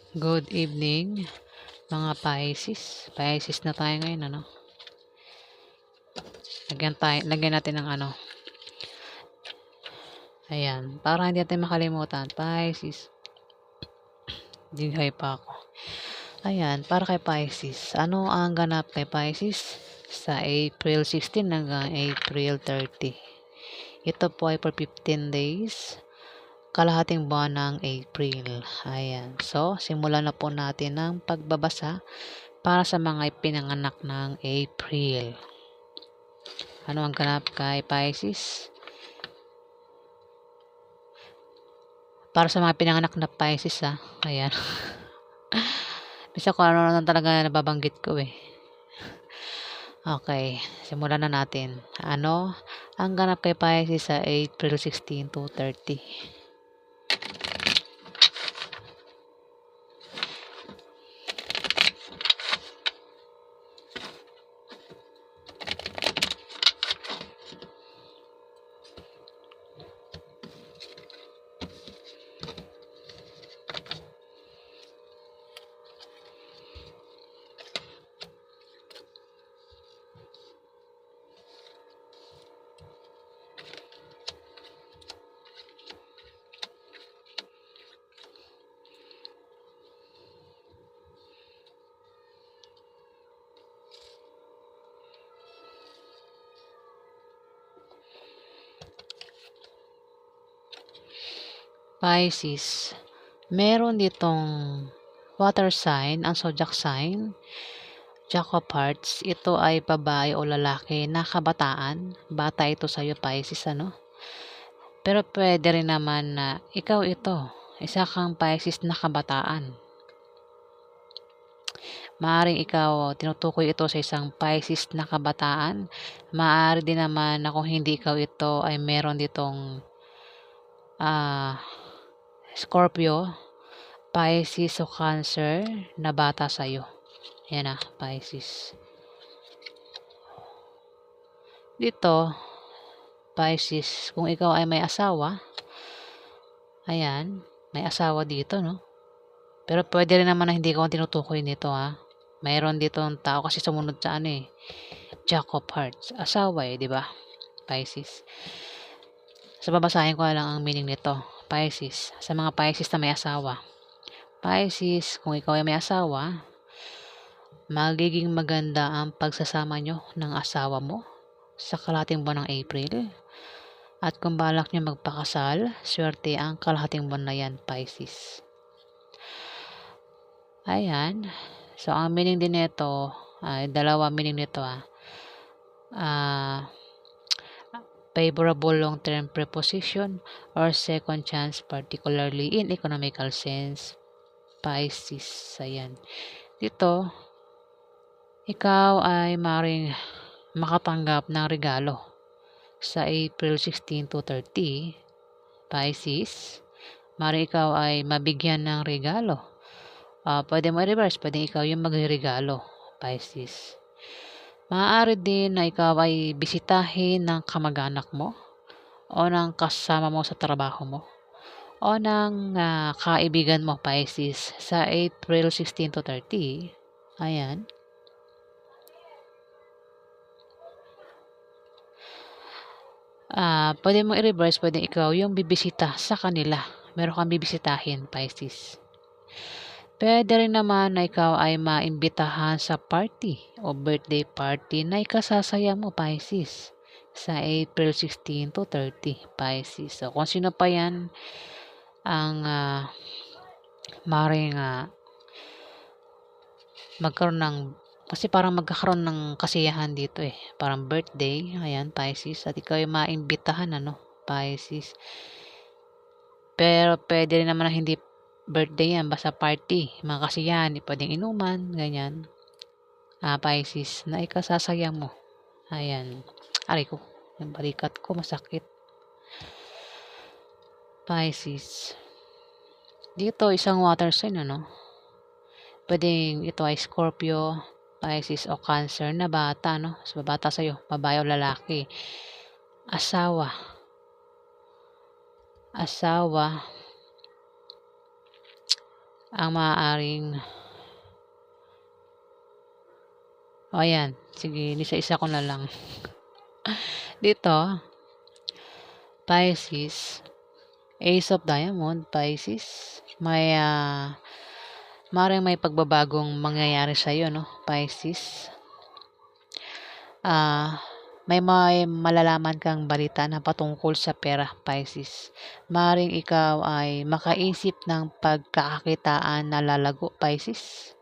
Good evening, mga Pisces. Pisces na tayo ngayon, ano? Lagyan natin ng ano. Ayan, para hindi natin makalimutan. Pisces. Dighay pa ako. Ayan, para kay Pisces. Ano ang ganap kay Pisces? Sa April 16 hanggang April 30. Ito po ay for 15 days. Kalahating buwan ng April. Ayan. So, simulan na po natin ang pagbabasa para sa mga ipinanganak ng April. Ano ang ganap kay Pisces? Para sa mga pinanganak na Pisces, ayan. Bisa ko ano na talaga nababanggit ko eh. Okay, simulan na natin. Ano ang ganap kay Pisces sa April 16 to 30? Pisces, meron ditong water sign, ang zodiac sign, Jack of Hearts. Ito ay babae o lalaki na kabataan. Bata ito sa'yo, Pisces, ano? Pero pwede rin naman na ikaw ito, isa kang Pisces na kabataan. Maaaring ikaw, tinutukoy ito sa isang Pisces na kabataan. Maaari din naman na kung hindi ikaw ito ay meron ditong Scorpio, Pisces o Cancer na bata sa'yo. Yan Pisces. Dito, Pisces, kung ikaw ay may asawa, ayan, may asawa dito, no? Pero pwede rin naman na hindi ko tinutukoy nito, Mayroon dito ng tao kasi sumunod sa Jack of Hearts. Asawa di ba? Pisces. So, babasahin ko lang ang meaning nito. Pisces. Sa mga Pisces na may asawa. Pisces, kung ikaw ay may asawa, magiging maganda ang pagsasama nyo ng asawa mo sa kalahating buwan ng April. At kung balak nyo magpakasal, swerte ang kalahating buwan na yan, Pisces. Ayan. So, ang meaning din nito, dalawa meaning nito, favorable long-term preposition or second chance, particularly in economical sense, Pisces. Ayan. Dito, ikaw ay maring makatanggap ng regalo sa April 16 to 30, Pisces. Maring ikaw ay mabigyan ng regalo. Pwede mo i-reverse, pwede ikaw yung magregalo, Pisces. Maaari din na ikaw ay bisitahin ng kamag-anak mo o ng kasama mo sa trabaho mo o ng kaibigan mo, Pisces, sa April 16 to 30. Ayan. Pwede mo i-reverse, pwede ikaw yung bibisita sa kanila. Meron kang bibisitahin, Pisces. Pwede rin naman na ikaw ay maimbitahan sa party o birthday party na ikasasaya mo, Pisces, sa April 16 to 30, Pisces. So, kung sino pa yan ang maring magkaroon ng, kasi parang magkakaroon ng kasiyahan dito parang birthday, ayan, Pisces, at ikaw ay maimbitahan, Pisces. Pero pwede rin naman na hindi birthday yan, basta party, mga kasiyahan, pwedeng inuman, ganyan. Pisces, na ikasasaya mo. Ayan. Aray ko, yung balikat ko masakit. Pisces. Dito, isang water sign, Pwedeng ito ay Scorpio, Pisces o Cancer na bata, So, bata sa'yo, babae o lalaki. Asawa. ang maaaring, ayan, sige, isa-isa ko na lang. Dito, Pisces, Ace of Diamond, Pisces, maaaring may pagbabagong mangyayari sa'yo, no, Pisces. May malalaman kang balita na patungkol sa pera, Pisces. Maaaring ikaw ay makaisip ng pagkakakitaan na lalago, Pisces.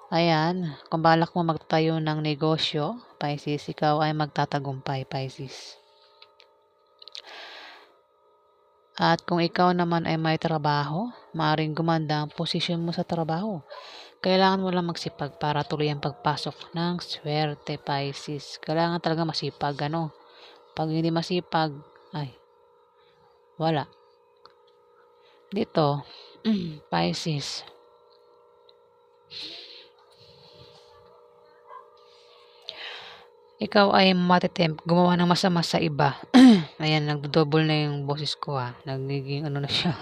Ayan, kung balak mo magtayo ng negosyo, Pisces, ikaw ay magtatagumpay, Pisces. At kung ikaw naman ay may trabaho, maaaring gumanda ang posisyon mo sa trabaho. Kailangan mo lang magsipag para tuloy ang pagpasok ng swerte, Pisces. Kailangan talaga masipag, ano. Pag hindi masipag, ay, wala. Dito, Pisces. Ikaw ay matitempt gumawa ng masama sa iba. Ayan, nagdo-double na yung boses ko ha. Nagiging ano na siya.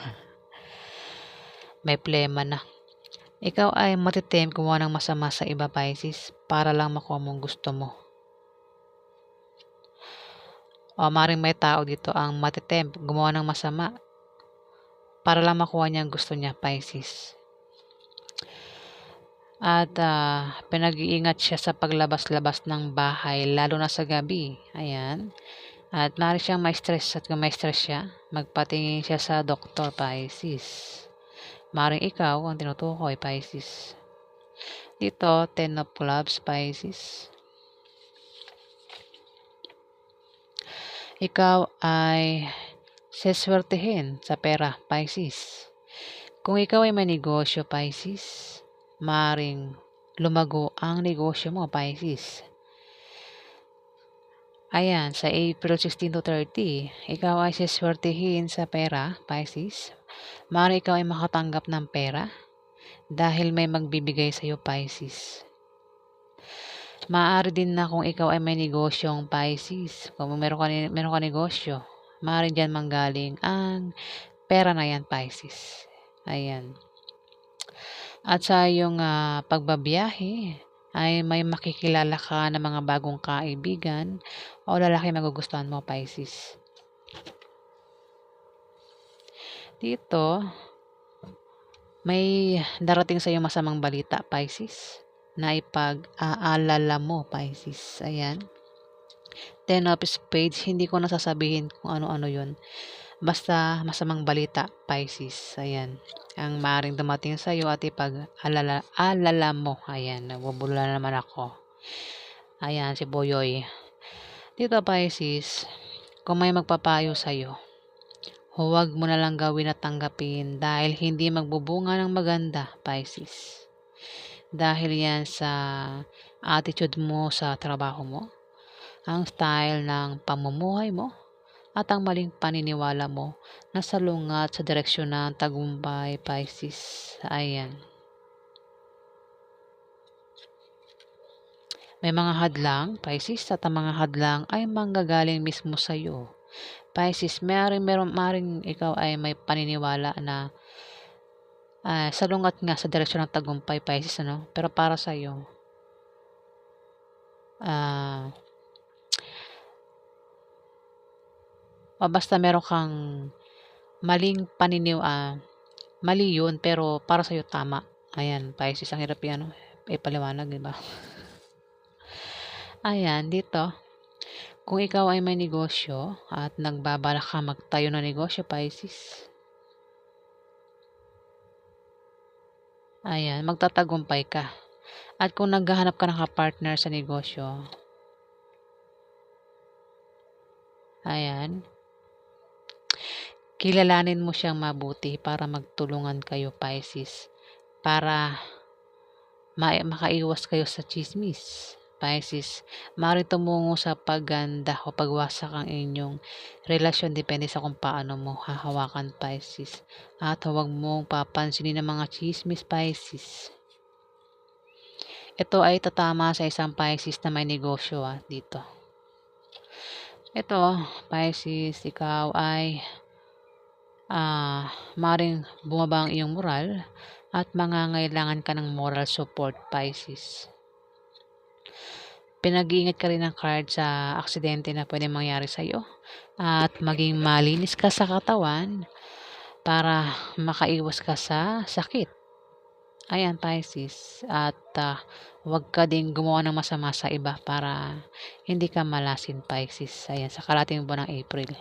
May plema na. Ikaw ay matitempt gumawa ng masama sa iba, Pisces, para lang makuha mong gusto mo. O maring may tao dito ang matitempt gumawa ng masama para lang makuha niya ang gusto niya, Pisces. At pinag-iingat siya sa paglabas-labas ng bahay, lalo na sa gabi. Ayan. At maaari siyang may stress, at kung may stress siya, magpatingin siya sa doktor, Pisces. Maaring ikaw ang tinutukoy, Pisces. Dito, 10 of Clubs, Pisces. Ikaw ay seswertehin sa pera, Pisces. Kung ikaw ay may negosyo, Pisces, maaring lumago ang negosyo mo, Pisces. Ayan, sa April 16 to 30, ikaw ay seswertehin sa pera, Pisces. Maaari ikaw ay makatanggap ng pera dahil may magbibigay sa iyo, Pisces. Maaari din na kung ikaw ay may negosyong, Pisces. Kung meron ka negosyo, maaari dyan manggaling ang pera na yan, Pisces. Ayan. At sa iyong pagbabiyahe, ay may makikilala ka ng mga bagong kaibigan o lalaki magugustuhan mo, Pisces. Dito, may darating sa iyo masamang balita, Pisces, na ipag-aalala mo, Pisces. Ayan. 10 of Spades, hindi ko nasasabihin kung ano-ano yun. Basta masamang balita, Pisces. Ayan. Ang maaaring dumating sa iyo at ipag-alala mo. Ayan. Nagbubula naman ako. Ayan, si Boyoy. Dito, Pisces, kung may magpapayo sa iyo, huwag mo na lang gawin at tanggapin dahil hindi magbubunga ng maganda, Pisces. Dahil yan sa attitude mo sa trabaho mo, ang style ng pamumuhay mo, at ang maling paniniwala mo na salungat sa direksyon ng tagumpay, Pisces. Ayan. May mga hadlang, Pisces, at ang mga hadlang ay manggagaling mismo sa iyo. Pisces, maring ikaw ay may paniniwala na salungat nga sa direksyon ng tagumpay, Pisces, ano? Pero para sa iyo, basta meron kang maling mali yun, pero para sa'yo tama. Ayan, Pisces, ang hirap yan, ipaliwanag, diba? Ayan, dito, kung ikaw ay may negosyo at nagbabalak ka magtayo ng negosyo, Pisces, ayan, magtatagumpay ka. At kung naghahanap ka ng kapartner sa negosyo, ayan, kilalanin mo siyang mabuti para magtulungan kayo, Pisces, para makaiwas kayo sa chismis, Pisces. Maaaring tumungo sa pagganda o pagwasak ang inyong relasyon depende sa kung paano mo hahawakan, Pisces. At huwag mong papansinin ang mga chismis, Pisces. Ito ay tatama sa isang Pisces na may negosyo dito. Ito, Pisces, ikaw ay maring bumaba ang iyong moral at mangangailangan ka ng moral support, Pisces. Pinag-iingat ka rin ng card sa aksidente na pwede mangyari sa'yo at maging malinis ka sa katawan para makaiwas ka sa sakit. Ayan, Pisces. At huwag ka din gumawa ng masama sa iba para hindi ka malasin, Pisces. Ayan, sa kalating buwan ng April.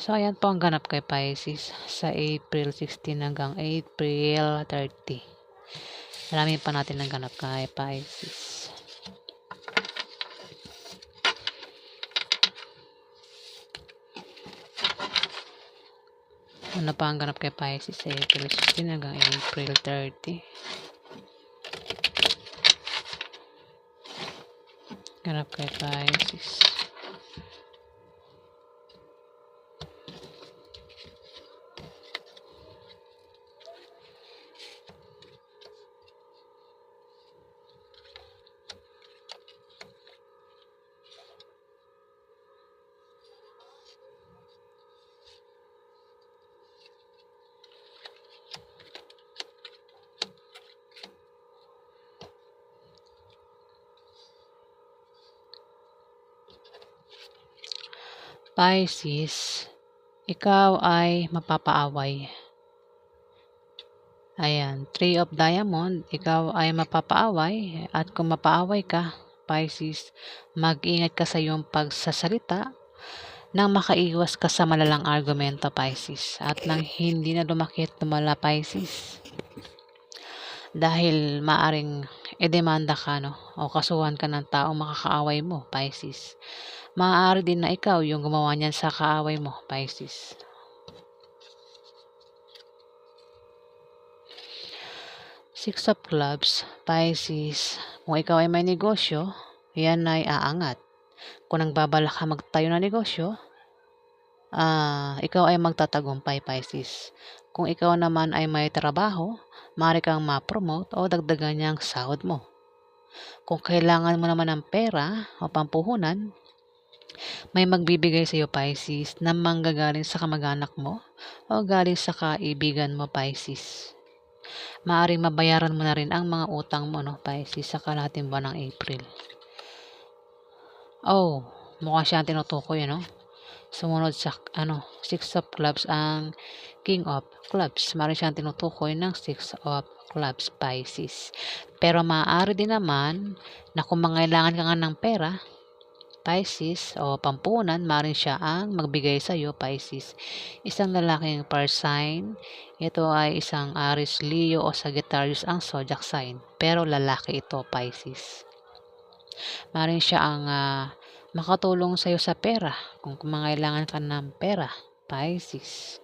So, ayan po ang ganap kay Pisces sa April 16 hanggang April 30. Alamin pa natin ang ganap kay Pisces. Ano pa ang ganap kay Pisces sa April 16 hanggang April 30? Ganap kay Pisces. Pisces, ikaw ay mapapaaway. Ayan, Three of Diamond, ikaw ay mapapaaway at kung mapaaway ka, Pisces, mag-ingat ka sa iyong pagsasalita nang makaiwas ka sa malalang argumento, Pisces, at nang hindi na lumakit lumala, Pisces. Dahil maaring edemanda ka, no, o kasuhan ka ng taong makakaaway mo, Pisces. Maaari din na ikaw yung gumawa niyan sa kaaway mo, Pisces. Six of Clubs, Pisces. Kung ikaw ay may negosyo, yan ay aangat. Kung nagbabalak ka magtayo ng negosyo, ikaw ay magtatagumpay, Pisces. Kung ikaw naman ay may trabaho, maaari kang ma-promote o dagdagan niyang sahod mo. Kung kailangan mo naman ng pera o pampuhunan, may magbibigay sa iyo, Pisces, na manggagaling sa kamag-anak mo o galing sa kaibigan mo, Pisces. Maaring mabayaran mo na rin ang mga utang mo, no, Pisces, sa kalahating buwan ng April. Oh, mukha siyang tinutukoy, no? Sumunod sa Six of Clubs ang King of Clubs. Maaari siyang tinutukoy ng Six of Clubs, Pisces. Pero maaari din naman na kung mangailangan ka nga ng pera, Pisces, o pampunan, maaaring siya ang magbigay sa iyo, Pisces. Isang lalaking fire sign, ito ay isang Aries, Leo o Sagittarius ang zodiac sign. Pero lalaki ito, Pisces. Maaaring siya ang makatulong sa iyo sa pera kung mangailangan ka ng pera, Pisces.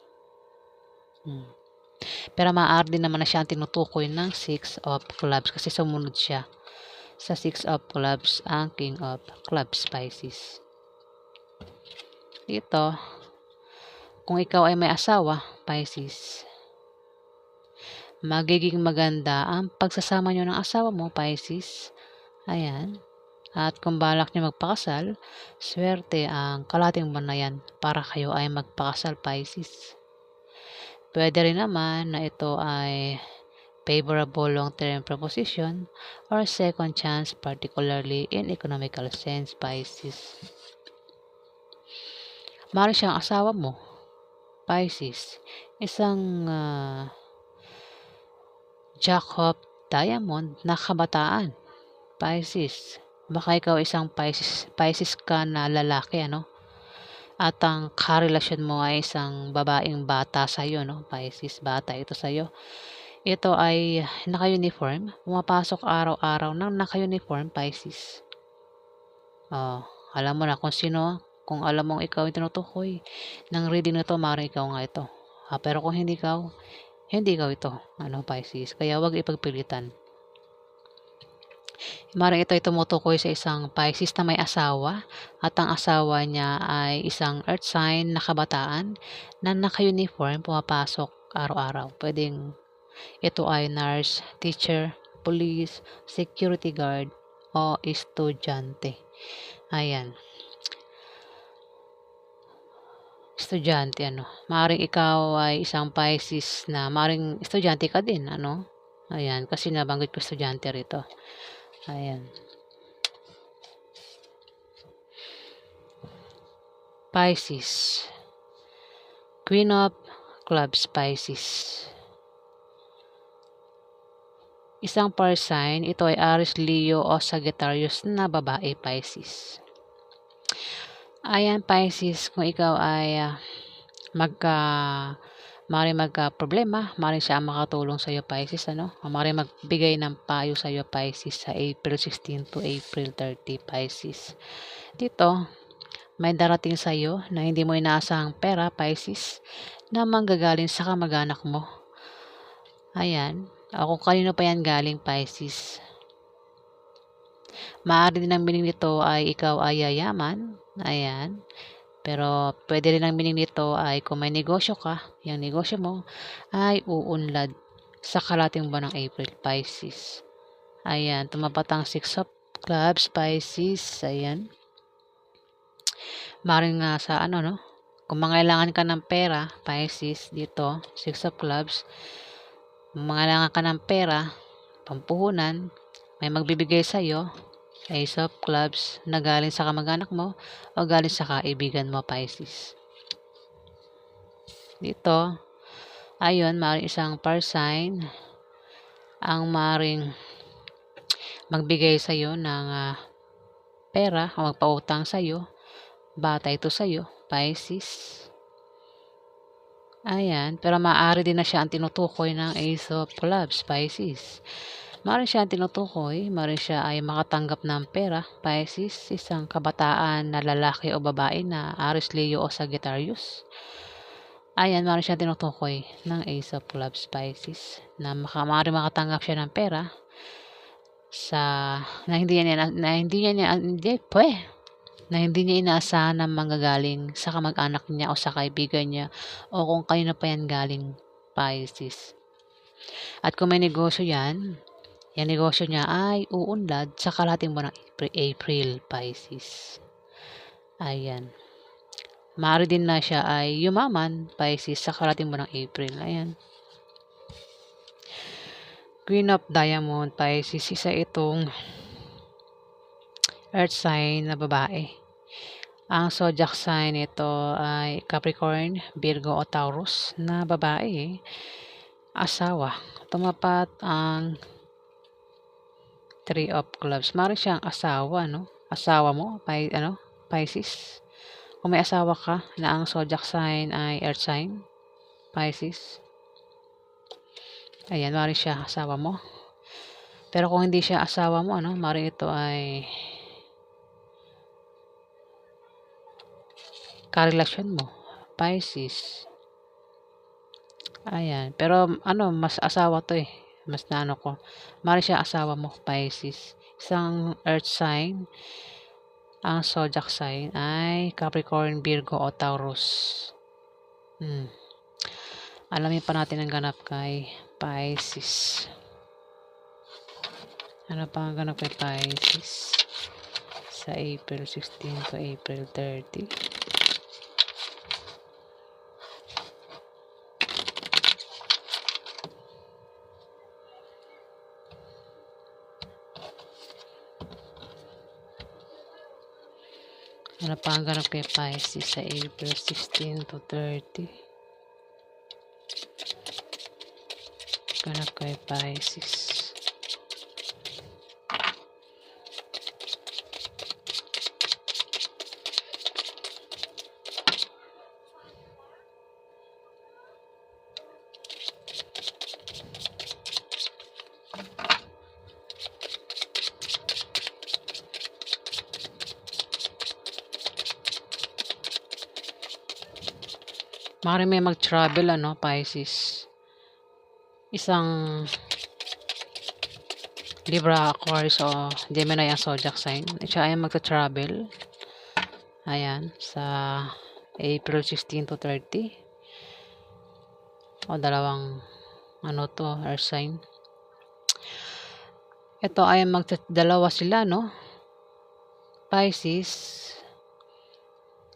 Pero maaari din naman na siya ang tinutukoy ng Six of Clubs kasi sumunod siya sa Six of Clubs ang King of Clubs, Pisces. Dito, kung ikaw ay may asawa, Pisces, magiging maganda ang pagsasama nyo ng asawa mo, Pisces. Ayan. At kung balak nyo magpakasal, swerte ang kalating buwan na yan para kayo ay magpakasal, Pisces. Pwede rin naman na ito ay favorable long-term proposition or second chance, particularly in economical sense, Pisces. Maaari siyang asawa mo, Pisces, isang Jack of Diamond na kabataan, Pisces. Baka ikaw isang Pisces ka na lalaki, at ang karelasyon mo ay isang babaeng bata sa'yo, no? Pisces, bata ito sa'yo. Ito ay naka-uniform. Pumapasok araw-araw ng naka-uniform, Pisces. Alam mo na kung sino. Kung alam mong ikaw yung tinutukoy ng reading na ito, maaaring ikaw nga ito. Pero kung hindi ikaw ito, Pisces. Kaya wag ipagpilitan. Maaaring ito ay tumutukoy sa isang Pisces na may asawa at ang asawa niya ay isang earth sign na kabataan na naka-uniform, pumapasok araw-araw. Pwedeng ito ay nurse, teacher, police, security guard, o estudyante. Ayan. estudyante, maaaring ikaw ay isang Pisces na maaaring estudyante ka din, ayan, kasi nabanggit ko estudyante rito, ayan. Pisces, Queen of Clubs, Pisces. Isang fire sign, ito ay Aries, Leo o Sagittarius na babae, Pisces. Ayan, Pisces, kung ikaw ay maaaring magka-problema, maaaring siya ang makatulong sa iyo, Pisces, maaaring magbigay ng payo sa iyo, Pisces, sa April 16 to April 30, Pisces. Dito, may darating sa iyo na hindi mo inaasahang pera, Pisces, na manggagaling sa kamag-anak mo. Ayan, o kung kanino pa yan galing, Pisces. Maaari din ang meaning nito ay ikaw ay yayaman, ayan. Pero pwede rin ang meaning nito ay kung may negosyo ka, yung negosyo mo ay uunlad sa kalating buwan ng April, Pisces. Ayan, tumapat ang 6 of Clubs, Pisces, ayan. Maaaring sa kung mangailangan ka ng pera, Pisces, dito, 6 of Clubs, mangailangan ka ng pera, pampuhunan, may magbibigay sa iyo, Ace of Clubs, na galing sa kamag-anak mo o galing sa kaibigan mo, Pisces. Dito, ayun, maaaring isang fire sign ang maaaring magbigay sa iyo ng pera o magpautang sa iyo. Bata ito sa iyo, Pisces. Ayan, pero maaari din na siya ang tinutukoy ng Ace of Clubs, Pisces. Maaari siya ang tinutukoy, maaari siya ay makatanggap ng pera, Pisces, isang kabataan na lalaki o babae na Aries, Leo o Sagittarius. Ayan, maaari siya tinutukoy ng Ace of Clubs, Pisces, na maaari makatanggap siya ng pera na hindi niya inaasahan na manggagaling sa kamag-anak niya o sa kaibigan niya o kung kanino pa yan galing, Pisces. At kung may negosyo yan, yung negosyo niya ay uunlad sa kalahating buwan ng April, Pisces. Ayan. Maaari din na siya ay yumaman, Pisces, sa kalahating buwan ng April. Ayan. Queen of Diamond, Pisces, isa itong earth sign na babae. Ang zodiac sign nito ay Capricorn, Virgo o Taurus na babae, asawa. Tumapat ang 3 of Clubs. Maaari siyang asawa, Asawa mo, Pisces. Kung may asawa ka na ang zodiac sign ay earth sign, Pisces. Ayan, maaari siya asawa mo. Pero kung hindi siya asawa mo, maaari ito ay karelasyon mo, Pisces. Ayan, pero mas asawa to mas ko. Maaari siya asawa mo, Pisces. Isang earth sign, ang zodiac sign ay Capricorn, Virgo o Taurus. Alamin pa natin ang ganap kay Pisces. Ano pa ang ganap kay Pisces sa April 16 to April 30? Ano pa ang ganap kay Pisces sa April 16 to 30? Ganap kay Pisces. Maaari may mag-travel, Pisces. Isang Libra, Aquarius o Gemini ang zodiac sign. Siya ay magta-travel. Ayan, sa April 16 to 30. O dalawang earth sign. Ito ay dalawa sila, Pisces.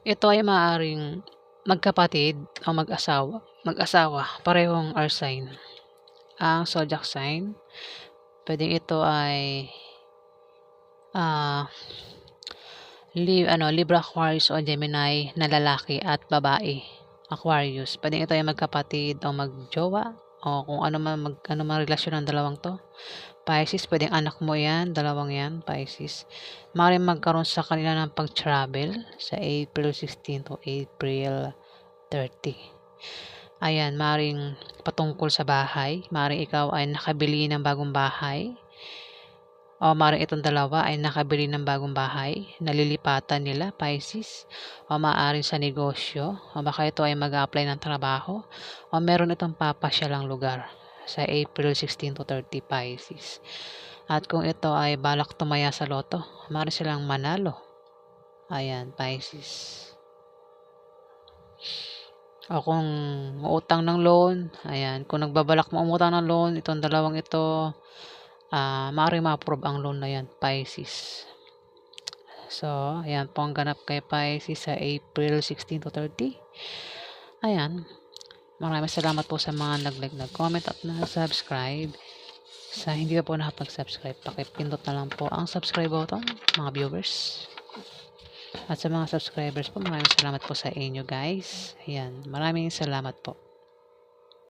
Ito ay maaaring magkapatid o mag-asawa, parehong earth sign. Ang zodiac sign, pwedeng ito ay ah, Libra, Aquarius o Gemini na lalaki at babae. Aquarius, pwedeng ito ay magkapatid o magjowa o kung ano man relasyon ng dalawang to. Pisces, pwedeng anak mo yan, dalawang yan, Pisces. Maaaring magkaroon sa kanila ng pag-travel sa April 16 to April 30. Ayan, maaaring patungkol sa bahay, maaaring ikaw ay nakabili ng bagong bahay, o maaaring itong dalawa ay nakabili ng bagong bahay, nalilipatan nila, Pisces, o maaaring sa negosyo, o baka ito ay mag-apply ng trabaho, o meron itong papasyalang lugar sa April 16 to 30, Pisces. At kung ito ay balak tumaya sa loto, maaari silang manalo. Ayan, Pisces. O kung utang ng loan, ayan, kung nagbabalak mo umutang ng loan, itong dalawang ito, maaaring ma-approve ang loan na yan, Pisces. So, ayan po ang ganap kay Pisces sa April 16 to 30. Ayan, maraming salamat po sa mga nag-like, nag-comment at nag-subscribe. Sa hindi pa po nakapag-subscribe, pakipindot na lang po ang subscribe button, mga viewers. At sa mga subscribers po, maraming salamat po sa inyo guys. Ayan, maraming salamat po.